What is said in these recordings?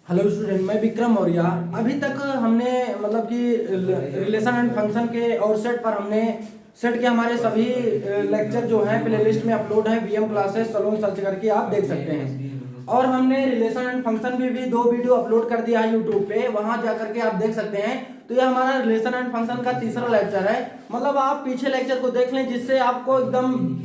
Hello student, मैं विक्रम मौर्य। अभी तक हमने मतलब कि रिलेशन एंड फंक्शन के और सेट पर हमने सेट के हमारे सभी लेक्चर जो हैं प्लेलिस्ट में अपलोड हैं। वीएम क्लासेस सलोन सर्च करके आप देख सकते हैं। और हमने रिलेशन एंड फंक्शन भी 2 वीडियो अपलोड कर दिया है यूट्यूब पे, वहां जा करके आप देख सकते हैं। तो ये हमारा रिलेशन एंड फंक्शन का तीसरा लेक्चर है। मतलब आप पीछे लेक्चर को देख लें जिससे आपको एकदम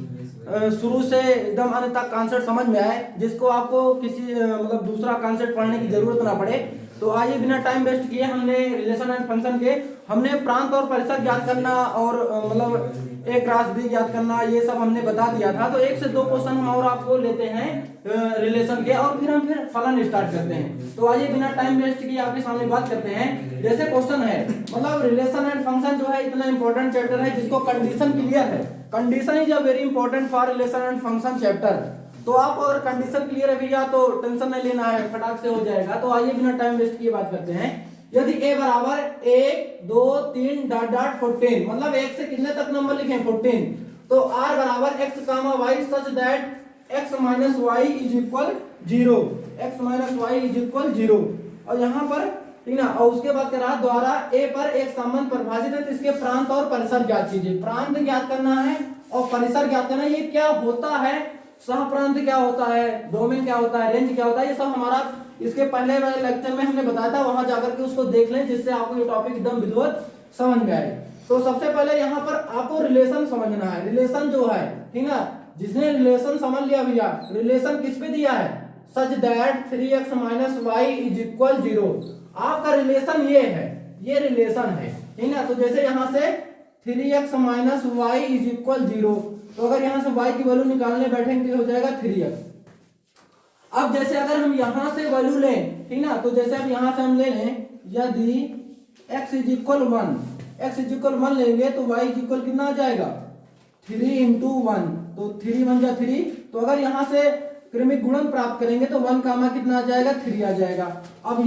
शुरू से एकदम अंत तक कॉन्सेप्ट समझ में आए, जिसको आपको किसी मतलब दूसरा कॉन्सेप्ट पढ़ने की जरूरत ना पड़े। तो आइए बिना टाइम वेस्ट किए हमने रिलेशन एंड फंक्शन के हमने प्रांत और परिसर ज्ञात करना और मतलब एक रास भी ज्ञात करना, ये सब हमने बता दिया था। तो 1 से 2 क्वेश्चन हम और आपको लेते हैं रिलेशन के, और फिर फलन स्टार्ट करते हैं। तो आइए बिना टाइम वेस्ट किए आपके सामने बात करते हैं। जैसे क्वेश्चन है, मतलब रिलेशन एंड फंक्शन जो है इतना इंपॉर्टेंट चैप्टर है जिसको कंडीशन क्लियर है। Condition is a very important for relation and function chapter. तो आप अगर कंडीशन क्लियर है भैया तो टेंशन नहीं लेना है, फटाक से हो जाएगा। तो आइए बिना टाइम वेस्ट किए बात करते हैं। यदि a बराबर 1 2 3 डॉट डॉट 14, मतलब 1 से कितने तक नंबर लिखें 14, तो r बराबर x comma y such that x minus y is equal 0, x minus y is equal 0। और यहाँ पर ठीक ना, और उसके बाद कह रहा द्वारा a पर एक संबंध परिभाषित है, तो इसके प्रांत और परिसर ज्ञात कीजिए। प्रांत ज्ञात करना है और परिसर ज्ञात करना है। ये क्या होता है, सह प्रांत क्या होता है, डोमेन क्या होता है, रेंज क्या होता है, ये सब हमारा इसके पहले वाले लेक्चर में हमने बताया था। वहां जाकर के उसको देख लें जिससे आपको ये टॉपिक एकदम विधिवत समझ में आए। तो सबसे पहले यहाँ पर आपको रिलेशन समझना है। रिलेशन जो है ठीक ना, जिसने रिलेशन समझ लिया भैया, रिलेशन किस पे दिया है, such that 3x minus y is equal 0। आपका रिलेशन ये है, ये रिलेशन है ठीक ना। तो जैसे यहां से 3x minus y is equal 0, तो अगर यहां से y की वैल्यू निकालने बैठेंगे तो हो जाएगा 3x। अब जैसे अगर हम यहां से वैल्यू लें ठीक ना, तो जैसे अब यहां से हम ले लें, यदि x is equal 1, x is equal 1 लेंगे तो y इज इक्वल कितना आ जाएगा 3 इंटू 1, तो 3 1 जा 3। तो अगर यहां से क्रमिक गुणन प्राप्त करेंगे तो 1 कामा कितना आ जाएगा 3 आ जाएगा। अब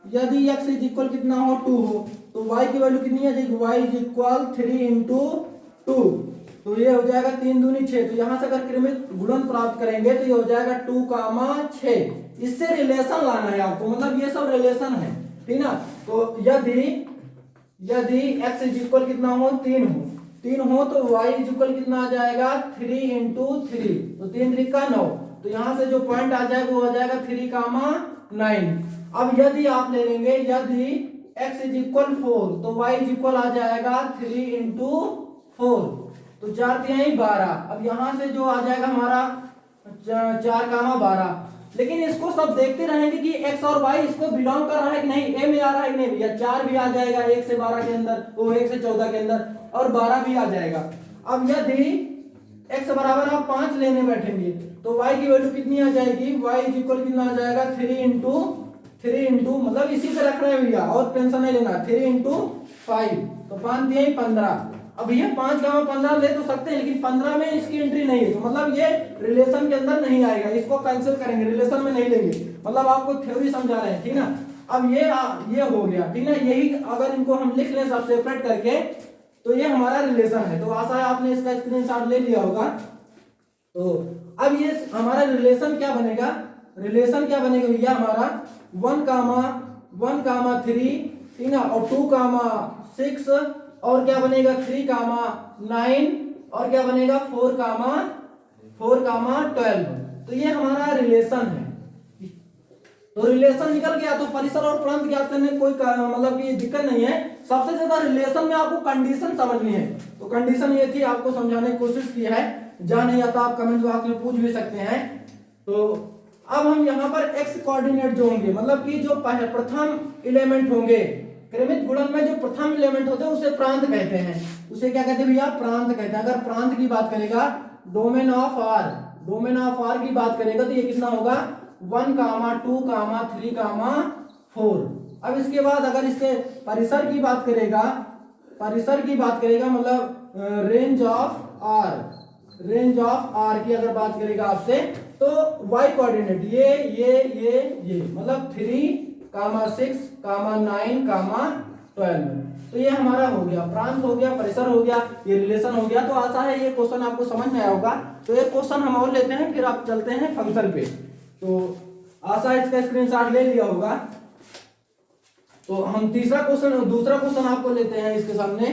यदि x इज इक्वल कितना हो 2 हो, तो y की वैल्यू कितनी आ जाएगी, y इज इक्वल 3 इंटू 2, तो ये हो जाएगा 3 दूनी 6। तो यहां से अगर क्रमिक गुणन प्राप्त करेंगे तो ये हो जाएगा 2 कामा 6। इससे रिलेशन लाना है आपको, मतलब ये सब रिलेशन है ठीक ना। तो यदि x इज इक्वल कितना हो 3 हो तो y इज इक्वल कितना आ जाएगा 3 इंटू 3, तो 3 3 का 9। तो यहां से जो पॉइंट आ जाएगा वो आ जाएगा 3 कामा 9। अब यदि आप ले लेंगे, यदि x इज इक्वल 4 तो y इज इक्वल आ जाएगा 3 इंटू 4, तो 4 3 12। अब यहां से जो आ जाएगा हमारा 4 कामा 12। लेकिन इसको सब देखते रहेंगे कि x और y इसको बिलोंग कर रहा है कि नहीं, a में आ रहा है कि नहीं भैया। 4 भी आ जाएगा 1 से 12 के अंदर, वो 1 से 14 के अंदर, और 12 भी आ जाएगा। अब यदि x बराबर आप 5 लेने बैठेंगे तो y की वैल्यू कितनी आ जाएगी, y इज इक्वल कितना आ जाएगा 3 इंटू मतलब इसी पे रख रहे हैं भैया और टेंशन नहीं लेना, 3 इंटू 5, तो 5 3 15। अब ये 5 का 15 ले तो सकते हैं, लेकिन 15 में इसकी एंट्री नहीं है, तो मतलब ये रिलेशन के अंदर नहीं आएगा, इसको कैंसिल करेंगे, रिलेशन में नहीं लेंगे। मतलब आपको थ्योरी समझा रहे हैं ठीक ना। अब ये हो गया ठीक ना। यही अगर इनको हम लिख लें सब सेपरेट करके तो ये हमारा रिलेशन है। तो आशा है आपने इसका स्क्रीनशॉट ले लिया होगा। तो अब ये हमारा रिलेशन क्या बनेगा, रिलेशन क्या बनेगा भैया हमारा 1 कामा 3 ठीक ना, और 2 कामा 6, और क्या बनेगा 3 कामा 9, और क्या बनेगा 4 कामा 12। तो ये हमारा रिलेशन है। तो रिलेशन निकल गया, तो परिसर और प्रांत ज्ञात करने कोई मतलब कि दिक्कत नहीं है। सबसे ज्यादा रिलेशन में आपको कंडीशन समझनी है। तो कंडीशन ये थी, आपको समझाने की कोशिश की है। जहां नहीं आता आप कमेंट बॉक्स में पूछ भी सकते हैं। तो अब हम यहाँ पर x कोऑर्डिनेट जो होंगे, मतलब कि जो प्रथम एलिमेंट होंगे क्रमिक गुणन में, जो प्रथम एलिमेंट होते हैं उसे प्रांत कहते हैं। उसे क्या कहते हैं भैया, प्रांत कहते हैं। अगर प्रांत की बात करेगा, डोमेन ऑफ आर की बात करेगा, तो ये कितना होगा 1 कामा 2 कामा 3 कामा 4। अब इसके बाद अगर इसके परिसर की बात करेगा, मतलब रेंज ऑफ आर की अगर बात करेगा आपसे, तो y कोऑर्डिनेट ये मतलब 3 कामा 6 कामा 9 कामा 12। तो ये हमारा हो गया, प्रांत हो गया, परिसर हो गया, ये रिलेशन हो गया। तो आशा है ये क्वेश्चन आपको समझ में आया होगा। तो एक क्वेश्चन हम और लेते हैं, फिर आप चलते हैं फंक्शन पे। तो आशा है इसका स्क्रीनशॉट ले लिया होगा। तो हम दूसरा क्वेश्चन आपको लेते हैं इसके सामने।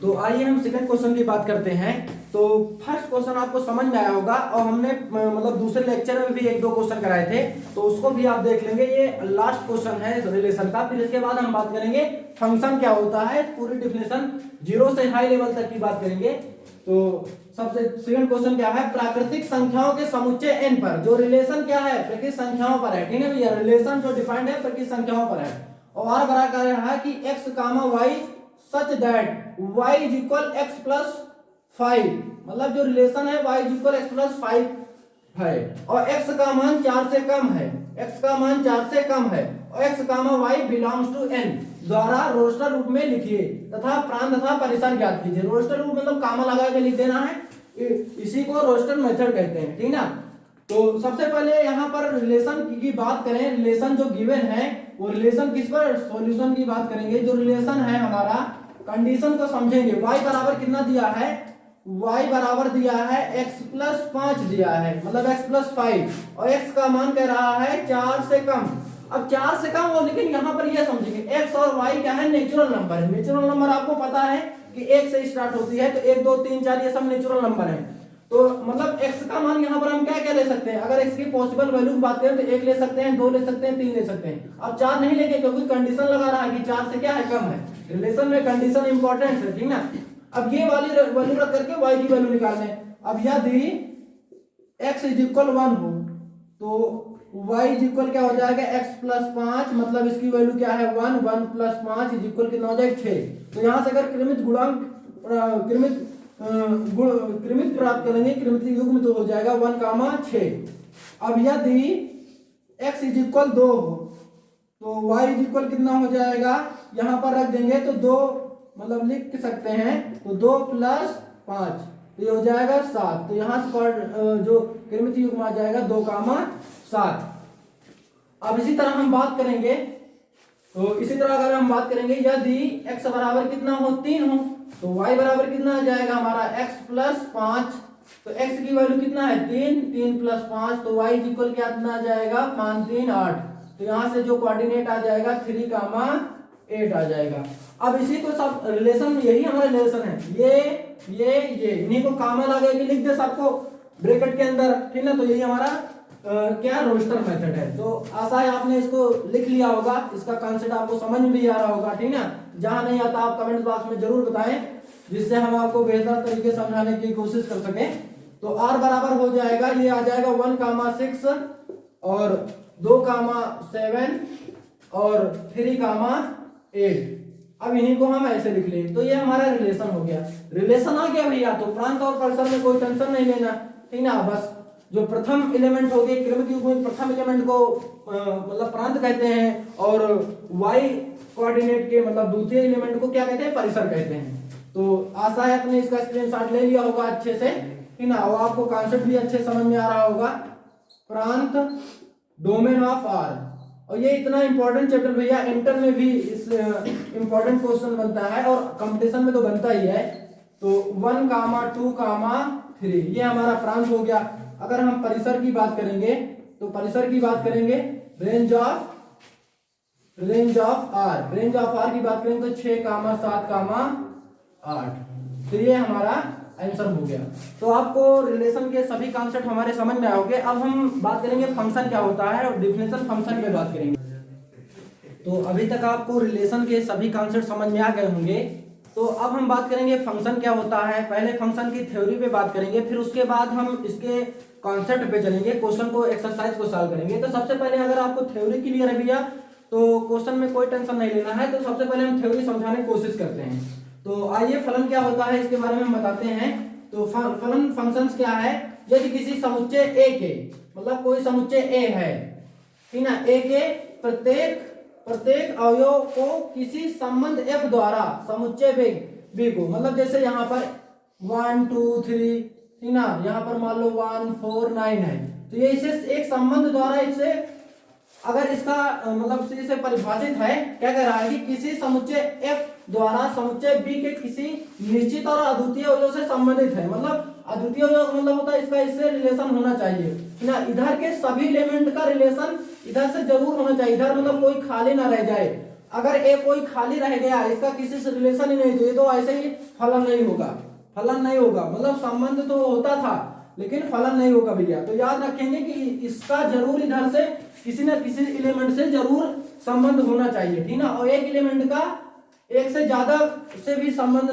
तो आइए हम सेकंड क्वेश्चन की बात करते हैं। तो फर्स्ट क्वेश्चन आपको समझ में आया होगा और हमने मतलब दूसरे लेक्चर में भी 1-2 क्वेश्चन कराए थे, तो उसको भी आप देख लेंगे। ये लास्ट क्वेश्चन है रिलेशन का। फिर इसके बाद हम बात करेंगे फंक्शन क्या होता है, पूरी डिफिनेशन 0 से हाई लेवल तक की बात करेंगे। तो सबसे सेकंड क्वेश्चन क्या है, प्राकृतिक संख्याओं के समुच्चय n पर जो रिलेशन क्या है, प्राकृतिक संख्याओं पर है। ठीक है भैया, रिलेशन जो डिफाइंड है प्राकृतिक संख्याओं पर है। और बड़ा कर रहा है कि x, y such that y is equal x plus 5, मतलब जो रिलेशन है y is equal x plus 5 है और x का मान 4 से कम है, x का मान 4 से कम है और x y belongs to n द्वारा रोस्टर रूप में लिखिए तथा प्रांत तथा परिसर ज्ञात कीजिए। रोस्टर रूप मतलब कामा लगा के लिख देना है, इसी को रोस्टर मेथड कहते हैं। ठीक ना। तो सबसे पहले यहाँ पर रिलेशन की बात करें, रिलेशन जो गिवन है वो रिलेशन किस पर, सॉल्यूशन की बात करेंगे। जो रिलेशन है हमारा, कंडीशन को समझेंगे। y बराबर कितना दिया है, y बराबर दिया है x प्लस 5 दिया है, मतलब x प्लस 5 और x का मान कह रहा है 4 से कम। अब 4 से कम हो, लेकिन यहाँ पर यह समझेंगे x और y क्या है, नेचुरल नंबर है। नेचुरल नंबर आपको पता है कि 1 से स्टार्ट होती है, तो 1 2 3 4 ये सब नेचुरल नंबर है। तो मतलब x का मान यहाँ पर हम क्या क्या ले सकते हैं, अगर x की पॉसिबल वैल्यू की बात करें तो 1 ले सकते हैं, 2 ले सकते हैं, 3 ले सकते हैं। अब 4 नहीं लेंगे क्योंकि कंडीशन लगा रहा है कि 4 से क्या है, कम है। रिलेशन में कंडीशन इंपॉर्टेंट है। ठीक ना। अब ये वाली वैल्यू रख करके y की वैल्यू निकालने। अब यदि x इज इक्वल 1 हो तो y इज इक्वल क्या हो जाएगा, x प्लस 5, मतलब इसकी वैल्यू क्या है 1, 1 प्लस 5 इज इक्वल कितना हो जाएगा 6। तो यहाँ से अगर कृमित गुणांक कृमित प्राप्त करेंगे, कृमित युग्म तो हो जाएगा 1, 6। अब यदि x इज इक्वल 2 हो तो y इज इक्वल कितना हो जाएगा, यहाँ पर रख देंगे तो 2 मतलब लिख सकते हैं, तो 2 प्लस 5 तो ये हो जाएगा 7। तो यहाँ से जो कृमित युग्म आ जाएगा 2, 7। अब इसी तरह हम बात करेंगे, तो इसी तरह अगर हम बात करेंगे यदि x बराबर कितना हो 3 हो तो y बराबर कितना आ जाएगा हमारा x प्लस 5। तो x की वैल्यू कितना है 3, 3 प्लस 5 तो y इज इक्वल क्या कितना आ जाएगा 5, 3, 8। तो यहाँ से जो कोऑर्डिनेट आ जाएगा 3, 8 आ जाएगा। अब इसी को सब रिलेशन, यही हमारा रिलेशन है, ये इन्हीं को कामा लगा के लिख दे सबको ब्रैकेट के अंदर। ठीक ना। तो यही हमारा क्या रोस्टर मेथड है। तो आशा है आपने इसको लिख लिया होगा, इसका कॉन्सेप्ट आपको समझ में भी आ रहा होगा। ठीक ना। जहां नहीं आता आप कमेंट बॉक्स में जरूर बताएं, जिससे हम आपको बेहतर तरीके से समझाने की कोशिश कर सकें। तो r बराबर हो जाएगा, ये आ जाएगा 1, 6 और 2, 7 और 3, 8। अब इन्हीं को हम ऐसे लिख लें, तो ये हमारा रिलेशन हो गया। रिलेशन आ गया भैया, तो प्रांत और परिसर में कोई टेंशन नहीं लेना। ठीक ना। बस जो प्रथम एलिमेंट हो गए, कृमित युग्म में प्रथम एलिमेंट को मतलब प्रांत कहते हैं और y कोऑर्डिनेट के मतलब द्वितीय एलिमेंट को क्या कहते हैं, परिसर कहते हैं। तो आशा है आपने इसका स्क्रीनशॉट ले लिया होगा अच्छे से। ठीक ना। और आपको कॉन्सेप्ट भी अच्छे समझ में आ रहा होगा। प्रांत, डोमेन ऑफ r, और ये इतना इंपॉर्टेंट चैप्टर भैया, इंटर में भी इस इंपॉर्टेंट क्वेश्चन बनता है और कंपटीशन में तो बनता ही है। तो 1, 2, 3 ये हमारा प्रांत हो गया। अगर हम परिसर की बात करेंगे तो परिसर की बात करेंगे range of r, range of r की बात करेंगे तो 6, 7, 8। तो ये हमारा आंसर हो गया। तो आपको रिलेशन के सभी कॉन्सेप्ट हमारे समझ में आओगे। अब हम बात करेंगे फंक्शन क्या होता है और डिफिनेशन फंक्शन पे बात करेंगे। तो अभी तक आपको रिलेशन के सभी कॉन्सेप्ट समझ में आ गए होंगे। तो अब हम बात करेंगे फंक्शन क्या होता है। पहले फंक्शन की थ्योरी पे बात करेंगे, फिर उसके बाद हम इसके कॉन्सेप्ट पे चलेंगे, क्वेश्चन को एक्सरसाइज को सॉल्व करेंगे। तो सबसे पहले अगर आपको थ्योरी क्लियर है भैया तो क्वेश्चन में कोई टेंशन नहीं लेना है। तो सबसे पहले हम थ्योरी समझाने की कोशिश करते हैं। तो आइए फलन क्या होता है इसके बारे में हम बताते हैं। तो फलन फंक्शंस क्या है, यदि किसी समुच्चय A के मतलब कोई समुच्चय A है, ठीक ना, A के प्रत्येक अवयव को किसी संबंध F द्वारा समुच्चय B को, मतलब जैसे यहाँ पर 1 2 3, ठीक ना, यहाँ पर मान लो 1 4 9 है, तो ये इसे एक संबंध द्वारा इसे अगर इसका मतलब इसे परिभाषित है, क्या कह रहा है कि किसी समुच्चय F द्वारा समुच्चय B के किसी निश्चित और अद्वितीय अवयव से संबंधित है। मतलब अद्वितीय अवयव का मतलब होता है इसका इससे रिलेशन होना चाहिए ना, इधर के सभी एलिमेंट का रिलेशन इधर से जरूर होना चाहिए, इधर मतलब कोई खाली ना रह जाए। अगर एक कोई खाली रह गया, इसका किसी से रिलेशन ही नहीं, तो ये तो ऐसे ही फलन नहीं होगा, फलन नहीं होगा, मतलब संबंध तो होता था लेकिन फलन नहीं होगा भैया। तो याद रखेंगे कि इसका जरूर इधर से किसी न किसी एलिमेंट से जरूर संबंध होना चाहिए, ठीक ना। और एक एलिमेंट का एक से ज्यादा से भी संबंध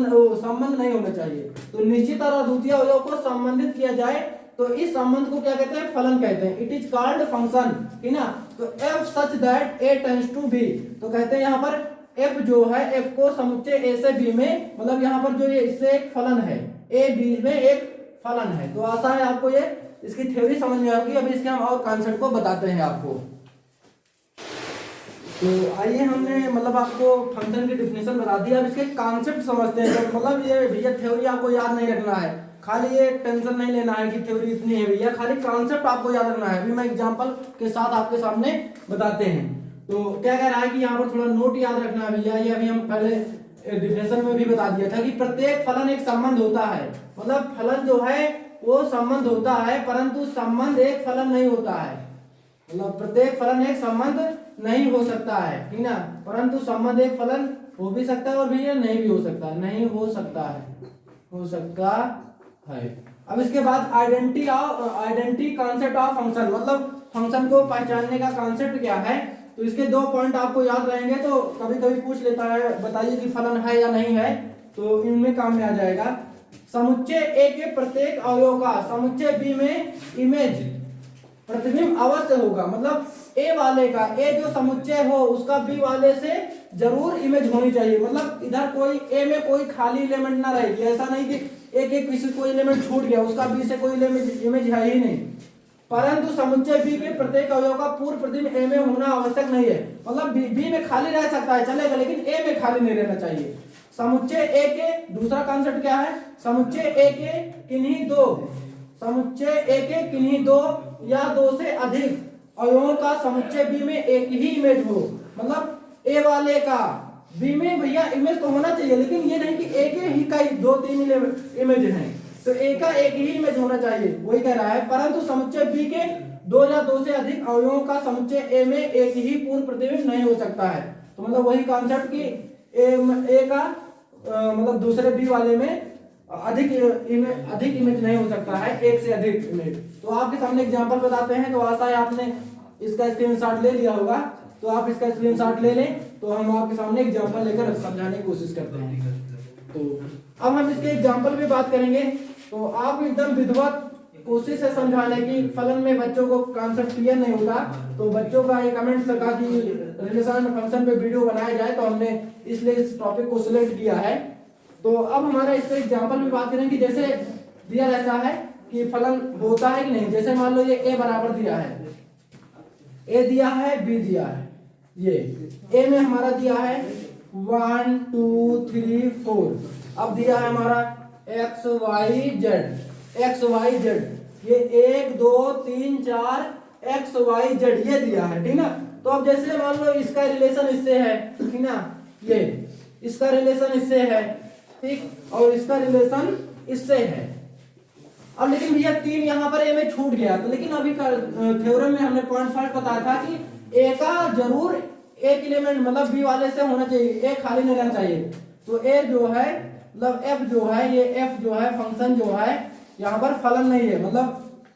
नहीं होना चाहिए। तो निश्चित और अद्वितीय अवयव को संबंधित किया जाए तो इस संबंध को क्या कहते हैं, फलन कहते हैं। इट इज कॉल्ड फंक्शन, ठीक ना। तो f such that a tends to b, तो कहते हैं यहाँ पर f जो है, f को समुच्चय a से b में, मतलब यहाँ पर जो ये इससे एक फलन है, a b में एक फलन है। तो आशा है आपको ये इसकी थ्योरी समझ में आएगी। अभी इसके हम और कॉन्सेप्ट को बताते हैं आपको। तो आइए, हमने मतलब आपको फंक्शन की डिफिनेशन बता दी, अब इसके कॉन्सेप्ट समझते हैं। तो मतलब ये भैया थ्योरी आपको याद नहीं रखना है, खाली ये टेंशन नहीं लेना है कि थ्योरी इतनी है भैया, खाली कॉन्सेप्ट आपको याद रखना है। अभी मैं एग्जांपल के साथ आपके सामने बताते हैं। तो क्या कह रहा है कि यहाँ पर थोड़ा नोट याद रखना है भैया। ये अभी हम पहले डिफिनेशन में भी बता दिया था कि प्रत्येक फलन एक संबंध होता है, मतलब फलन जो है वो संबंध होता है, परंतु संबंध एक फलन नहीं होता है। मतलब प्रत्येक फलन एक संबंध नहीं हो सकता है, ठीक ना, परंतु संबंध एक फलन हो भी सकता है और भैया नहीं भी हो सकता, नहीं हो सकता है, हो सकता है। अब इसके बाद आइडेंटिटी कॉन्सेप्ट ऑफ फंक्शन, मतलब फंक्शन को पहचानने का कॉन्सेप्ट क्या है। तो इसके 2 पॉइंट आपको याद रहेंगे। तो कभी कभी पूछ लेता है, बताइए कि फलन है या नहीं है, तो इनमें काम में आ जाएगा। समुच्चय ए के प्रत्येक अवयव का समुच्चय बी में इमेज प्रतिबिंब अवश्य होगा, मतलब ए वाले का, ए जो समुच्चय हो उसका बी वाले से जरूर इमेज होनी चाहिए। मतलब इधर कोई ए में कोई खाली एलिमेंट ना रहेगी, ऐसा नहीं कि एक किसी कोई एलिमेंट छूट गया उसका बी से कोई इमेज है ही नहीं। परंतु समुच्चय बी के प्रत्येक अवयव का पूर्व प्रतिबिंब ए में होना आवश्यक नहीं है, मतलब बी में खाली रह सकता है चलेगा, लेकिन ए में खाली नहीं रहना चाहिए। समुच्चय ए के दूसरा कॉन्सेप्ट क्या है, समुच्चय ए के किन्हीं दो, समुच्चय ए के किन्हीं दो या 2 से अधिक अवयवों का समुच्चय बी में एक ही इमेज हो, मतलब ए वाले का बी में भैया इमेज तो होना चाहिए, लेकिन ये नहीं कि ए के ही का 2-3 इमेज हैं, तो ए का एक ही इमेज होना चाहिए, वही कह रहा है। परंतु समुच्चय बी के 2 या 2 से अधिक अवयवों का समुच्चय ए में एक ही पूर्ण प्रतिबिंब नहीं हो सकता है। तो मतलब वही कॉन्सेप्ट कि ए का मतलब दूसरे बी वाले में अधिक इमेज नहीं हो सकता है, एक से अधिक इमेज। तो आपके सामने एग्जांपल बताते हैं। तो आशा है आपने इसका स्क्रीनशॉट ले लिया होगा, तो आप इसका स्क्रीनशॉट ले लें, तो हम आपके सामने एग्जांपल लेकर समझाने की कोशिश करते हैं। तो अब हम इसके एग्जांपल पे बात करेंगे। तो आप एकदम विधिवत कोशिश है समझाने की, फलन में बच्चों को कॉन्सेप्ट क्लियर नहीं होता, तो बच्चों का ये कमेंट था कि रिलेशन फंक्शन पे वीडियो बनाया जाए, तो हमने इसलिए इस टॉपिक को सिलेक्ट किया है। तो अब हमारा इसका एग्जांपल में बात करेंगे। जैसे दिया रहता है कि फलन होता है कि नहीं, जैसे मान लो ये a बराबर दिया है, a दिया है, b दिया है, ये a में हमारा दिया है 1 2 3 4, अब दिया है हमारा x y z, ये 1 2 3 4 x y z ये दिया है, ठीक ना। तो अब जैसे मान लो इसका रिलेशन इससे है, ठीक ना, ये इसका रिलेशन इससे है, ठीक, और इसका रिलेशन इससे है। अब लेकिन भैया 3 यहाँ पर ए में छूट गया, तो लेकिन अभी थ्योरम में हमने पॉइंट फर्स्ट बताया था कि ए का जरूर एक एलिमेंट मतलब बी वाले से होना चाहिए, ए खाली नहीं रहना चाहिए। तो ए जो है मतलब एफ जो है, ये एफ जो है फंक्शन जो है यहाँ पर फलन नहीं है, मतलब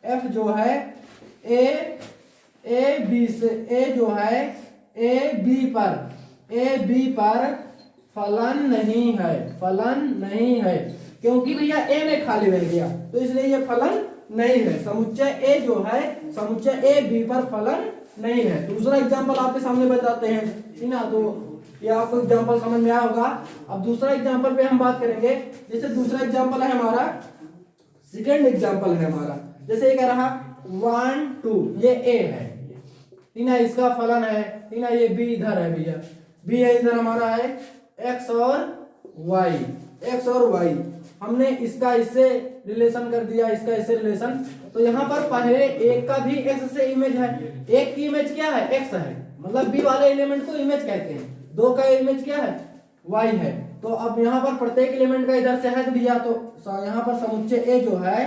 एफ जो है ए बी से, ए जो है ए बी पर फलन नहीं है, फलन नहीं है, क्योंकि भैया ए में खाली रह गया, तो इसलिए ये फलन नहीं है। समुच्चय ए जो है, समुच्चय ए बी पर फलन नहीं है। दूसरा एग्जांपल आपके सामने बताते हैं, ठीक ना। तो ये आपको एग्जांपल समझ में आया होगा। अब दूसरा एग्जांपल पे हम बात करेंगे। जैसे दूसरा एग्जांपल है हमारा, सेकंड एग्जांपल है हमारा, जैसे ये कह रहा 1 2, ये ए है, ठीक ना, इसका फलन है, ठीक ना, ये बी इधर है भैया, बी है इधर हमारा है x और y, हमने इसका इससे रिलेशन कर दिया, इसका इससे रिलेशन। तो यहाँ पर पहले एक का भी x से इमेज है, एक की इमेज क्या है, x है, मतलब b वाले एलिमेंट को इमेज कहते हैं, 2 का इमेज क्या है, y है, तो अब यहाँ पर प्रत्येक एलिमेंट का इधर से हद दिया, तो यहाँ पर समुच्चय ए जो है,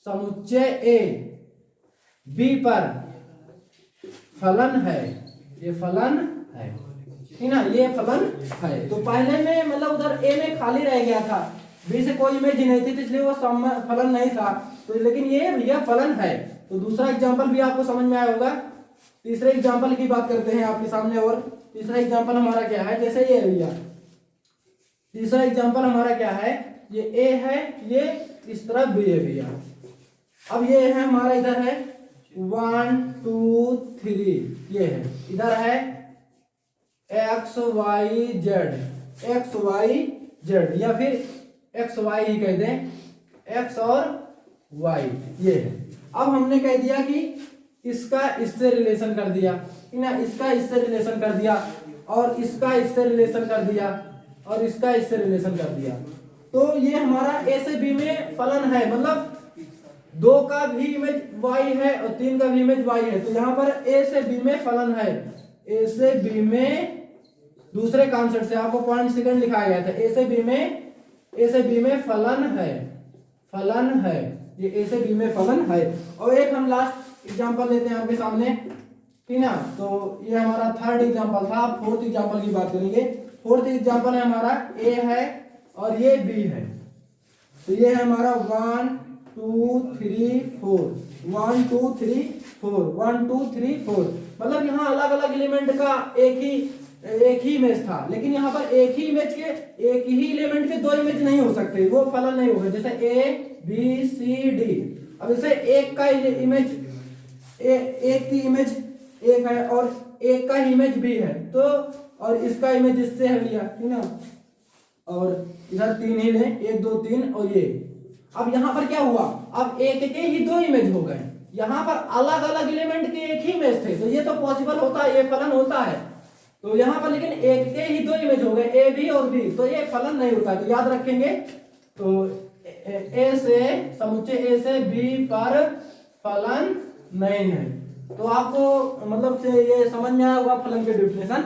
समुच्चय ए बी पर फलन है, ये फलन है, ठीक ना, ये फलन है। तो पहले में मतलब उधर ए में खाली रह गया था, बी से कोई इमेज नहीं थी, तो इसलिए वो फलन नहीं था, तो लेकिन ये फलन है। तो दूसरा एग्जांपल भी आपको समझ में आया होगा। तीसरे एग्जांपल की बात करते हैं आपके सामने, और तीसरा एग्जांपल हमारा क्या है, जैसे ये भैया तीसरा एग्जांपल हमारा क्या है, ये ए है, ये इस तरफ बी है भैया। अब ये है हमारा, इधर है 1 2 3, ये है, इधर है एक्स वाई जेड या फिर एक्स वाई ही कह दें, एक्स और वाई, ये है। अब हमने कह दिया कि इसका इससे रिलेशन कर दिया, ना, इसका इससे रिलेशन कर दिया, और इसका इससे रिलेशन कर दिया, और इसका इससे रिलेशन कर दिया। तो ये हमारा ए से बी में फलन है, मतलब 2 का भी इमेज वाई है और 3 का भी इमेज वाई है। तो यहाँ पर ए से बी में फलन है, ए से बी में, दूसरे कॉन्सेप्ट से आपको पॉइंट सेकंड लिखाया गया था, ए से बी में फलन है, ये ए से बी में फलन है। और एक हम लास्ट एग्जांपल लेते हैं आपके सामने, ठीक ना। तो ये हमारा थर्ड एग्जांपल था, फोर्थ एग्जांपल की बात करेंगे। फोर्थ एग्जांपल है हमारा, ए है और ये बी है, तो ये है हमारा 1 2 3 4, 1 2 3 4, 1 2 3 4, मतलब यहाँ अलग अलग एलिमेंट का एक ही इमेज था, लेकिन यहाँ पर एक ही एलिमेंट के 2 इमेज नहीं हो सकते, वो फलन नहीं होगा। जैसे ए बी सी डी, अब जैसे एक का इमेज एक की इमेज एक है और एक का इमेज बी है, तो और इसका इमेज इससे है लिया, ठीक ना, और इधर 3 ही ले, 1 2 3 और ये। अब यहाँ पर क्या हुआ, अब एक के ही 2 इमेज हो गए, यहाँ पर अलग अलग एलिमेंट के एक ही इमेज थे, तो ये तो पॉसिबल होता है, ये फलन होता है। तो यहाँ पर लेकिन एक के ही 2 इमेज हो गए, ए बी और बी, तो ये फलन नहीं होता है। तो याद रखेंगे, तो ए से समुच्चय ए से बी पर फलन नहीं है। तो आपको मतलब से ये समझ में आया होगा फलन के डेफिनेशन।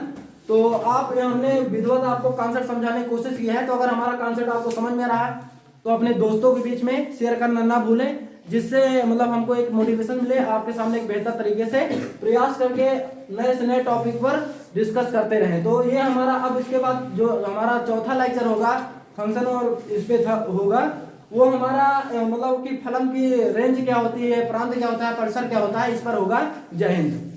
तो आप, हमने विधिवत आपको कॉन्सेप्ट समझाने की कोशिश की है, तो अगर हमारा कॉन्सेप्ट आपको समझ में आ रहा है तो अपने दोस्तों के बीच में शेयर करना ना भूलें, जिससे मतलब हमको एक मोटिवेशन मिले, आपके सामने एक बेहतर तरीके से प्रयास करके नए से नए टॉपिक पर डिस्कस करते रहें। तो ये हमारा, अब इसके बाद जो हमारा चौथा लेक्चर होगा फंक्शन और इस पे होगा, वो हमारा मतलब कि फलन की रेंज क्या होती है, प्रांत क्या होता है, परिसर क्या होता है, इस पर होगा। जय हिंद।